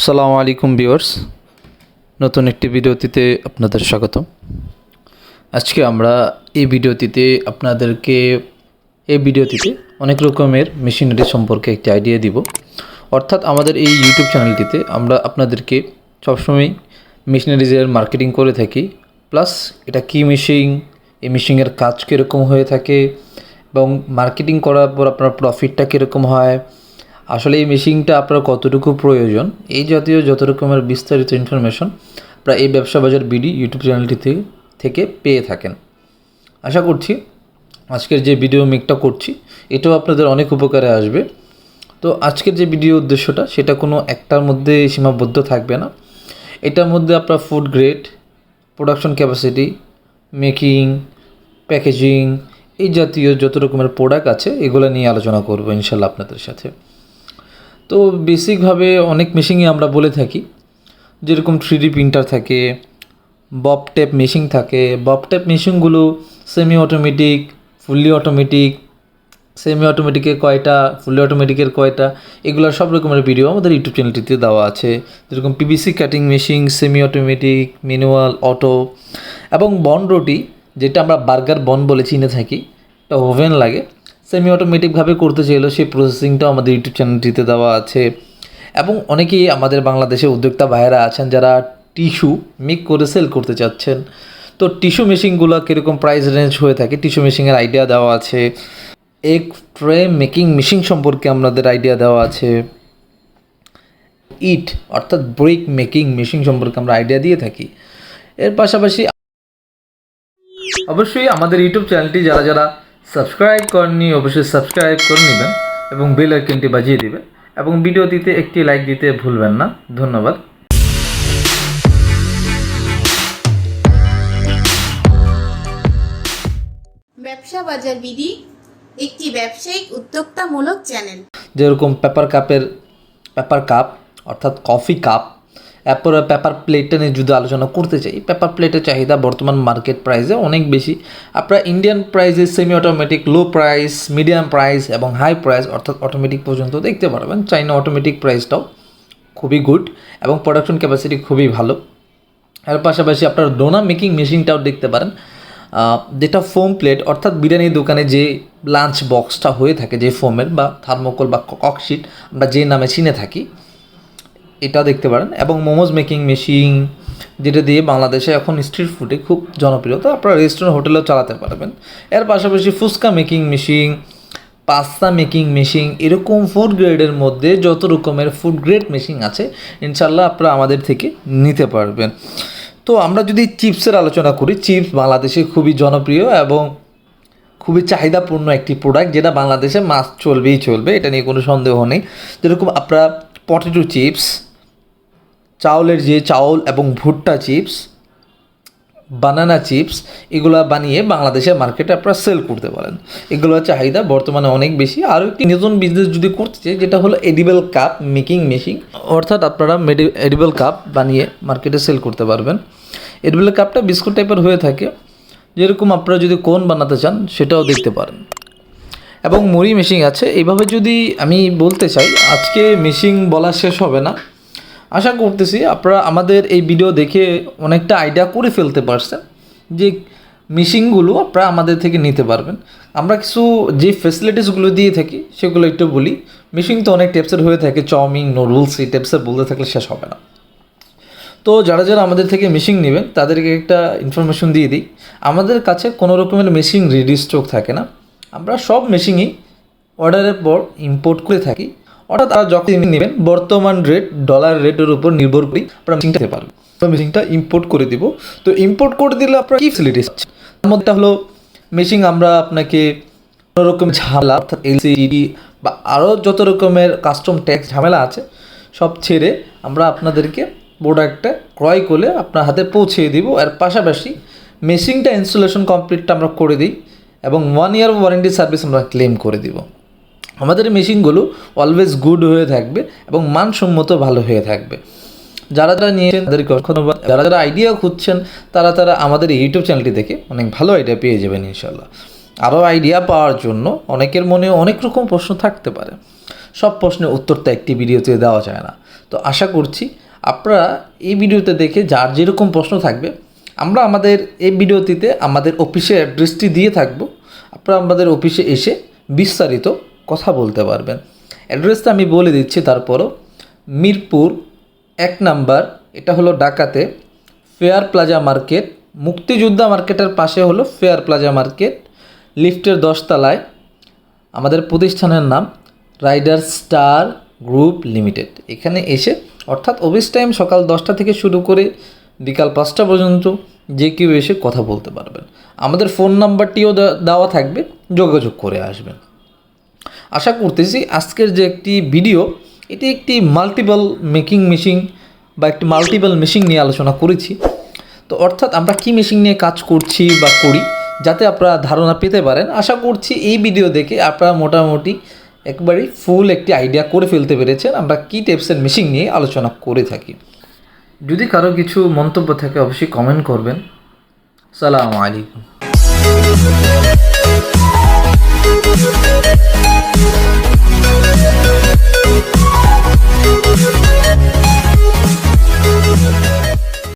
আসসালামু আলাইকুম ভিউয়ার্স, নতুন একটি ভিডিওতে আপনাদের স্বাগত। আজকে আমরা এই ভিডিওটিতে অনেক রকমের মেশিনারি সম্পর্কে একটি আইডিয়া দিব। অর্থাৎ আমাদের এই ইউটিউব চ্যানেলটিতে আমরা আপনাদেরকে সবসময় মেশিনারিজের মার্কেটিং করে থাকি, প্লাস এটা কী মেশিন, এই মেশিনের কাজ কীরকম হয়ে থাকে এবং মার্কেটিং করার পর আপনার প্রফিটটা কীরকম হয়, আসলে এই মেশিনটা আপনার কতটুকু প্রয়োজন, এই জাতীয় যত রকমের বিস্তারিত ইনফরমেশন আপনারা এই ব্যবসা বাজার বিডি ইউটিউব চ্যানেলটি থেকে পেয়ে থাকেন। আশা করছি আজকের যে ভিডিও মেকটা করছি এটাও আপনাদের অনেক উপকারে আসবে। তো আজকের যে ভিডিও উদ্দেশ্যটা সেটা কোনো একটার মধ্যে সীমাবদ্ধ থাকবে না। এটার মধ্যে আপনার food grade, production capacity, making, packaging, এই জাতীয় যত রকমের প্রোডাক্ট আছে এগুলো নিয়ে আলোচনা করবো ইনশাল্লাহ আপনাদের সাথে। তো বেসিকভাবে অনেক মেশিনই আমরা বলে থাকি, যেরকম 3D প্রিন্টার থাকে, বব টেপ মেশিন থাকে। বব টেপ মেশিনগুলো semi automatic, fully automatic, semi অটোমেটিকের কয়টা, ফুললি অটোমেটিকের কয়টা, এগুলো সব রকমের ভিডিও আমাদের ইউটিউব চ্যানেলটিতে দেওয়া আছে। যেরকম PVC cutting machine, semi automatic, manual, auto এবং বন রুটি, যেটা আমরা বার্গার বন বলে চিনে থাকি, এটা ওভেন লাগে। সেমি অটোমেটিকভাবে করতে চাইলেও সেই প্রসেসিংটাও আমাদের ইউটিউব চ্যানেলটিতে দেওয়া আছে। এবং অনেকেই আমাদের বাংলাদেশে উদ্যোক্তা ভাইয়েরা আছেন যারা টিস্যু মেক করে সেল করতে চাচ্ছেন। তো টিস্যু মেশিনগুলো কীরকম প্রাইস রেঞ্জ হয়ে থাকে, টিস্যু মেশিনের আইডিয়া দেওয়া আছে। এগ ট্রে মেকিং মেশিন সম্পর্কে আমাদের আইডিয়া দেওয়া আছে। ইট অর্থাৎ ব্রিক মেকিং মেশিন সম্পর্কে আমরা আইডিয়া দিয়ে থাকি। এর পাশাপাশি অবশ্যই আমাদের ইউটিউব চ্যানেলটি যারা সাবস্ক্রাইব করেননি অবশ্যই সাবস্ক্রাইব করে নেবেন এবং বেল আইকনটি বাজিয়ে দিবেন এবং ভিডিওটিতে একটি লাইক দিতে ভুলবেন না। ধন্যবাদ। ব্যবসা বাজার বিডি একটি ব্যবসায়িক উদ্যোক্তামূলক চ্যানেল। যেরকম পেপার কাপ অর্থাৎ কফি কাপ, এরপরে পেপার প্লেটটা নিয়ে যদি আলোচনা করতে চাই, পেপার প্লেটের চাহিদা বর্তমান মার্কেট প্রাইসে অনেক বেশি। আপনারা ইন্ডিয়ান প্রাইসে semi automatic, low price, medium price এবং হাই প্রাইস অর্থাৎ অটোমেটিক পর্যন্ত দেখতে পারবেন। চাইনা অটোমেটিক প্রাইসটাও খুবই গুড এবং প্রোডাকশন ক্যাপাসিটি খুবই ভালো। এর পাশাপাশি আপনারা ডোনা মেকিং মেশিনটাও দেখতে পারেন, যেটা ফোম প্লেট অর্থাৎ বিরিয়ানির দোকানে যে লাঞ্চ বক্সটা হয়ে থাকে, যে ফোমের বা থার্মোকল বা ককশিট আমরা যে নামে চিনে থাকি, এটা দেখতে পারেন। এবং মোমোজ মেকিং মেশিন, যেটা দিয়ে বাংলাদেশে এখন স্ট্রিট ফুডে খুব জনপ্রিয়তা, আপনারা রেস্টুরেন্ট হোটেলেও চালাতে পারবেন। এর পাশাপাশি phuchka making machine, pasta making machine, এরকম ফুড গ্রেডের মধ্যে যত রকমের ফুড গ্রেড মেশিন আছে ইনশাল্লাহ আপনারা আমাদের থেকে নিতে পারবেন। তো আমরা যদি চিপসের আলোচনা করি, চিপস বাংলাদেশে খুবই জনপ্রিয় এবং খুবই চাহিদাপূর্ণ একটি প্রোডাক্ট, যেটা বাংলাদেশে মাস্ট চলবে, এটা নিয়ে কোনো সন্দেহ নেই। যেরকম আপনারা পটেটো চিপস, চাউলের যে চাউল এবং ভুট্টা চিপস, বানানা চিপস, এগুলো বানিয়ে বাংলাদেশের মার্কেটে আপনারা সেল করতে পারেন। এগুলোর চাহিদা বর্তমানে অনেক বেশি। আরও একটি নতুন বিজনেস যদি করতে চাই, যেটা হলো এডিবল কাপ মেকিং মেশিন, অর্থাৎ আপনারা এডিবল কাপ বানিয়ে মার্কেটে সেল করতে পারবেন। এডিবল কাপটা বিস্কুট টাইপের হয়ে থাকে, যেরকম আপনারা যদি কোন বানাতে চান সেটাও দেখতে পারেন। এবং মুড়ি মেশিন আছে। এইভাবে যদি আমি বলতে চাই, আজকে মেশিন বলা শেষ হবে না। আশা করতেছি আপনারা আমাদের এই ভিডিও দেখে অনেকটা আইডিয়া করে ফেলতে পারছেন যে মেশিনগুলো আপনারা আমাদের থেকে নিতে পারবেন। আমরা কিছু যে ফ্যাসিলিটিসগুলো দিয়ে থাকি সেগুলো একটু বলি। মেশিন তো অনেক টাইপসের হয়ে থাকে, চাউমিন, নুডলস, এই টাইপসের বলতে থাকলে শেষ হবে না। তো যারা আমাদের থেকে মেশিন নেবেন তাদেরকে একটা ইনফরমেশন দিয়ে দিই, আমাদের কাছে কোনো রকমের মেশিন রেডি স্টক থাকে না। আমরা সব মেশিনই অর্ডারের পর ইম্পোর্ট করে থাকি। অর্থাৎ তারা যখন নেবেন বর্তমান রেট, ডলার রেটের উপর নির্ভর করেই আপনারা মেশিনটা নিতে পারবেন। মেশিনটা ইম্পোর্ট করে দিব। তো ইম্পোর্ট করে দিলে আপনার কী ফ্যাসিলিটিস আছে, তার মধ্যে হলো মেশিন আমরা আপনাকে কোনো রকম ঝামেলা অর্থাৎ এলসিডি বা আরও যত রকমের কাস্টম ট্যাক্স ঝামেলা আছে সব ছেড়ে আমরা আপনাদেরকে প্রোডাক্টটা ক্রয় করে আপনার হাতে পৌঁছে দিব। এর পাশাপাশি মেশিনটা ইনস্টলেশন কমপ্লিটটা আমরা করে দিই এবং 1 year ওয়ারেন্টি সার্ভিস আমরা ক্লেম করে দিব। আমাদের মেশিনগুলো অলওয়েজ গুড হয়ে থাকবে এবং মানসম্মত ভালো হয়ে থাকবে। যারা নিয়েছেন তাদেরকে ধন্যবাদ। যারা আইডিয়া খুঁজছেন তারা আমাদের ইউটিউব চ্যানেলটি দেখে অনেক ভালো আইডিয়া পেয়ে যাবেন ইনশাল্লাহ। আরও আইডিয়া পাওয়ার জন্য অনেকের মনে অনেক রকম প্রশ্ন থাকতে পারে, সব প্রশ্নের উত্তরটা একটি ভিডিওতে দেওয়া যায় না। তো আশা করছি আপনারা এই ভিডিওতে দেখে যার যেরকম প্রশ্ন থাকবে আমরা আমাদের এই ভিডিওটিতে আমাদের অফিসের অ্যাড্রেসটি দিয়ে থাকবো, আপনারা আমাদের অফিসে এসে বিস্তারিত কথা বলতে পারবেন। অ্যাড্রেসটা আমি বলে দিচ্ছি তারপরও। মিরপুর 1 নাম্বার, এটা হলো ঢাকাতে, ফেয়ার প্লাজা মার্কেট, মুক্তিযোদ্ধা মার্কেটের পাশে হলো ফেয়ার প্লাজা মার্কেট, লিফটের 10 তলায়। আমাদের প্রতিষ্ঠানের নাম রাইডার স্টার গ্রুপ লিমিটেড। এখানে এসে অর্থাৎ অফিস টাইম সকাল 10টা থেকে শুরু করে বিকাল 5টা পর্যন্ত যে কেউ এসে কথা বলতে পারবেন। আমাদের ফোন নাম্বারটিও দেওয়া থাকবে, যোগাযোগ করে আসবেন। আশা করতেছি আজকের যে একটি ভিডিও, এটি একটি মাল্টিপল মেকিং মেশিন বা একটি মাল্টিপল মেশিন নিয়ে আলোচনা করেছি। তো অর্থাৎ আমরা কী মেশিন নিয়ে কাজ করছি বা করি, যাতে আপনারা ধারণা পেতে পারেন। আশা করছি এই ভিডিও দেখে আপনারা মোটামুটি একবারই ফুল একটি আইডিয়া করে ফেলতে পেরেছেন আমরা কী টাইপসের মেশিন নিয়ে আলোচনা করে থাকি। যদি কারো কিছু মন্তব্য থাকে অবশ্যই কমেন্ট করবেন। আসসালামু আলাইকুম।